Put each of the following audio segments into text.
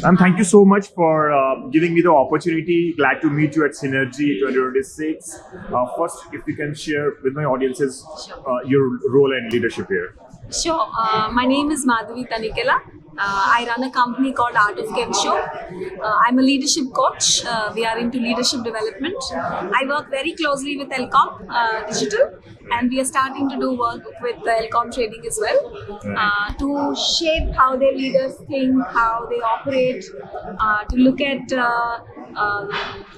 And thank you so much for giving me the opportunity. Glad to meet you at Synergy 2026. First, if you can share with my audiences your role and leadership here. Sure. My name is Madhavi Tanikela. I run a company called Art of Kev Show. I'm a leadership coach. We are into leadership development. I work very closely with Elcom Digital, and we are starting to do work with Elcom Trading as well to shape how their leaders think, how they operate, to look at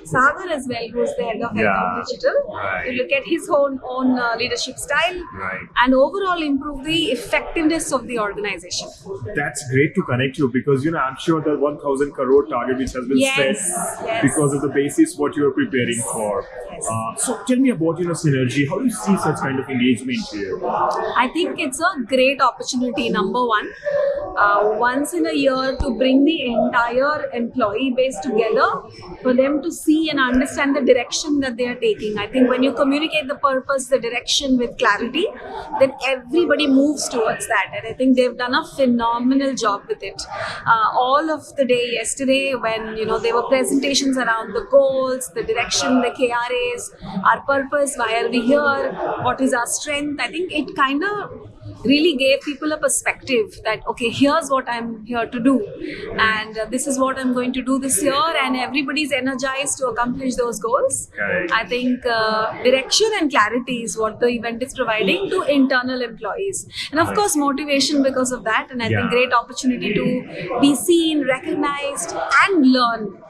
Sagar as well, who's the head of Elcom Digital, to look at his own leadership style and overall improve the effectiveness of the organization. That's great to connect you because I'm sure the 1,000 crore target which has been set because of the basis what you are preparing for. So tell me about Synergy. How do you see such kind of engagement here? I think it's a great opportunity. Number one, once in a year to bring the entire employee base together for them to see and understand the direction that they are taking. I think when you communicate the purpose, the direction with clarity, then everybody moves towards that, and I think they've done a phenomenal job with it. All of the day yesterday when there were presentations around the goals, the direction, the KRAs, our purpose, why are we here, what is our strength. I think it kind of really gave people a perspective that okay, here's what I'm here to do, and this is what I'm going to do this year, and everybody's energized to accomplish those goals. I think direction and clarity is what the event is providing to internal employees, and of course motivation because of that, and I think great opportunity to be seen, recognized and learn.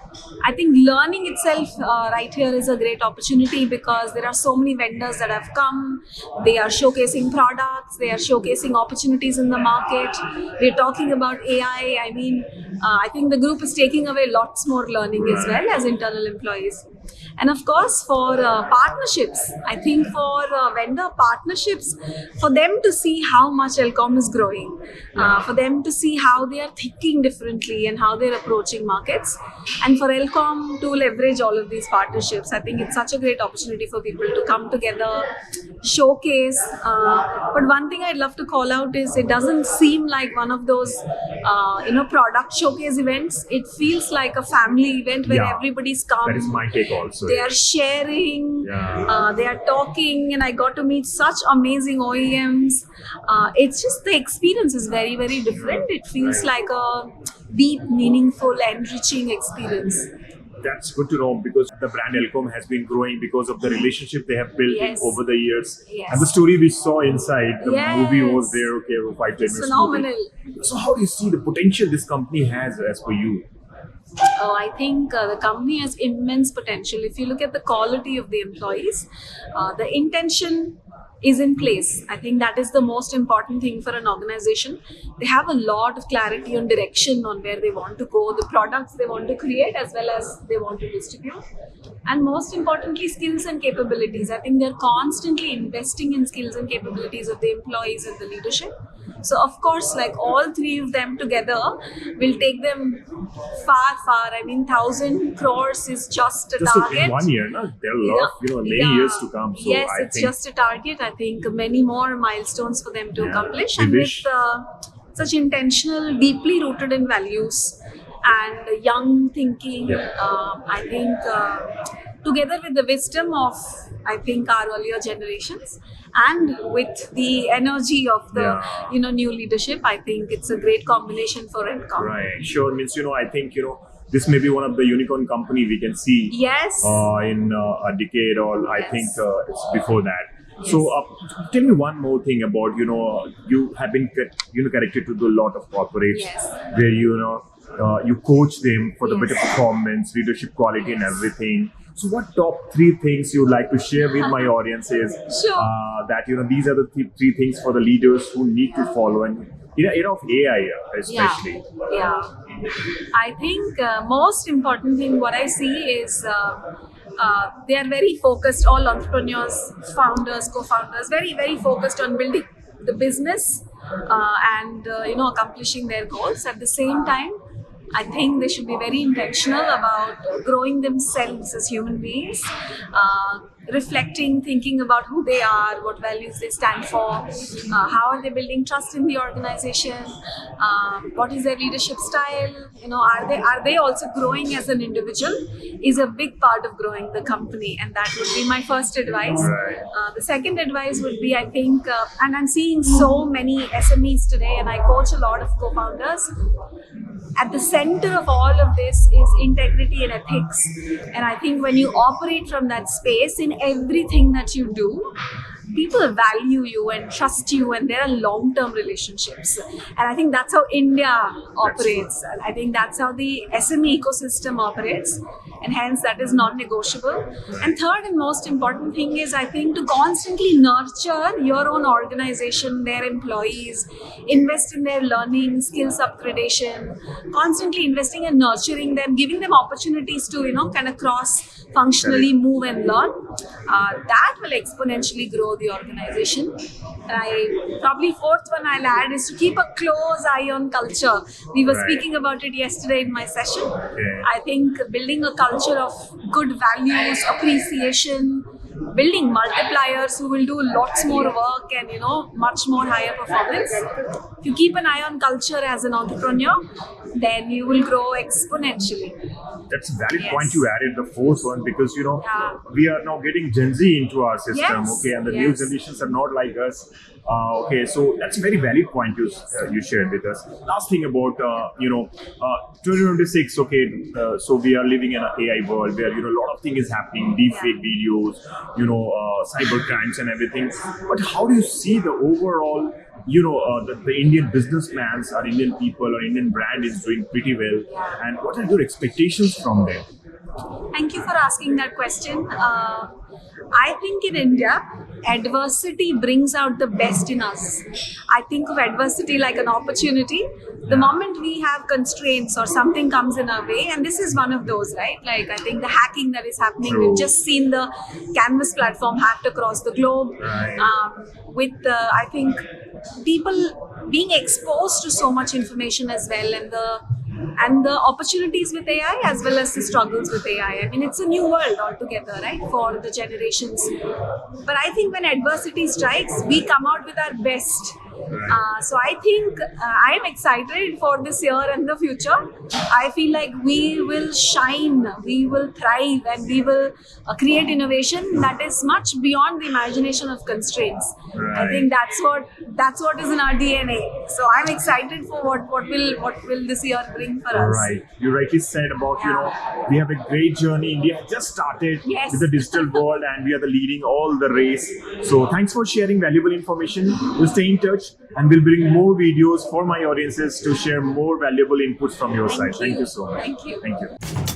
I think learning itself right here is a great opportunity because there are so many vendors that have come. They are showcasing products, they are showcasing opportunities in the market. We're talking about AI. I think the group is taking away lots more learning as well as internal employees. And of course, for partnerships, I think for vendor partnerships, for them to see how much Elcom is growing, for them to see how they are thinking differently and how they're approaching markets, and for Elcom to leverage all of these partnerships. I think it's such a great opportunity for people to come together, showcase. But one thing I'd love to call out is it doesn't seem like one of those product showcase events. It feels like a family event where everybody's come. That is my take also. They are sharing, they are talking, and I got to meet such amazing OEMs. It's just the experience is very, very different. It feels like a deep, meaningful, enriching experience. That's good to know because the brand Elcom has been growing because of the relationship they have built over the years. And the story we saw inside, the movie was there, 5-10 minutes. Phenomenal. So how do you see the potential this company has as per you? I think the company has immense potential. If you look at the quality of the employees, the intention is in place. I think that is the most important thing for an organization. They have a lot of clarity on direction on where they want to go, the products they want to create as well as they want to distribute. And most importantly, skills and capabilities. I think they're constantly investing in skills and capabilities of the employees and the leadership. So of course, like all three of them together will take them far. 1,000 crores is just a target. In 1 year, no? There are a lot of many years to come. So yes, it's just a target. I think many more milestones for them to accomplish, and with such intentional, deeply rooted in values and young thinking. I think together with the wisdom of our earlier generations and with the energy of the new leadership, I think it's a great combination for Elcom. Right, sure. Means I think this may be one of the unicorn company we can see in a decade, or I think it's before that. So tell me one more thing about you have been connected to a lot of corporates where you coach them for the better performance, leadership quality and everything. So what top 3 things you would like to share with my audiences that these are the three things for the leaders who need to follow, and in an era of AI especially? I think most important thing what I see is they are very focused, all entrepreneurs, founders, co-founders, very, very focused on building the business and accomplishing their goals. At the same time, I think they should be very intentional about growing themselves as human beings, reflecting, thinking about who they are, what values they stand for, how are they building trust in the organization, what is their leadership style, are they also growing as an individual is a big part of growing the company, and that would be my first advice. Right. The second advice would be, I think, and I'm seeing so many SMEs today, and I coach a lot of co-founders. At the center of all of this is integrity and ethics. And I think when you operate from that space in everything that you do, people value you and trust you, and there are long-term relationships. And I think that's how India operates. And I think that's how the SME ecosystem operates. And hence that is non-negotiable. And third and most important thing is, I think, to constantly nurture your own organization, their employees, invest in their learning, skills upgradation, constantly investing and nurturing them, giving them opportunities to, kind of cross-functionally move and learn. That will exponentially grow the organization. And probably fourth one I'll add is to keep a close eye on culture. We were speaking about it yesterday in my session. I think building a culture of good values, appreciation, building multipliers who will do lots more work and much more higher performance. If you keep an eye on culture as an entrepreneur, then you will grow exponentially. That's a valid point you added, the fourth one, because we are now getting Gen Z into our system, okay, and the new generations are not like us. Okay, so that's a very valid point you shared with us. Last thing about 2026. Okay, so we are living in an AI world where a lot of things is happening, deepfake videos, cyber crimes and everything. But how do you see the overall? The Indian businessmen or Indian people or Indian brand is doing pretty well, and what are your expectations from them? Thank you for asking that question. I think in India, adversity brings out the best in us. I think of adversity like an opportunity. The moment we have constraints or something comes in our way, and this is one of those, right? Like, I think the hacking that is happening, we've just seen the Canvas platform hacked across the globe. With I think people being exposed to so much information as well, and the opportunities with AI as well as the struggles with AI. I mean, it's a new world altogether, right, for the generations. But I think when adversity strikes, we come out with our best. So I think I'm excited for this year and the future. I feel like we will shine, we will thrive, and we will create innovation that is much beyond the imagination of constraints. I think that's what is in our DNA. So I'm excited for what will this year bring for us. Right. You rightly said about we have a great journey. India just started with the digital world, and we are the leading all the race. So thanks for sharing valuable information. We'll stay in touch, and we'll bring more videos for my audiences to share more valuable inputs from your side. Thank you so much. Thank you. Thank you.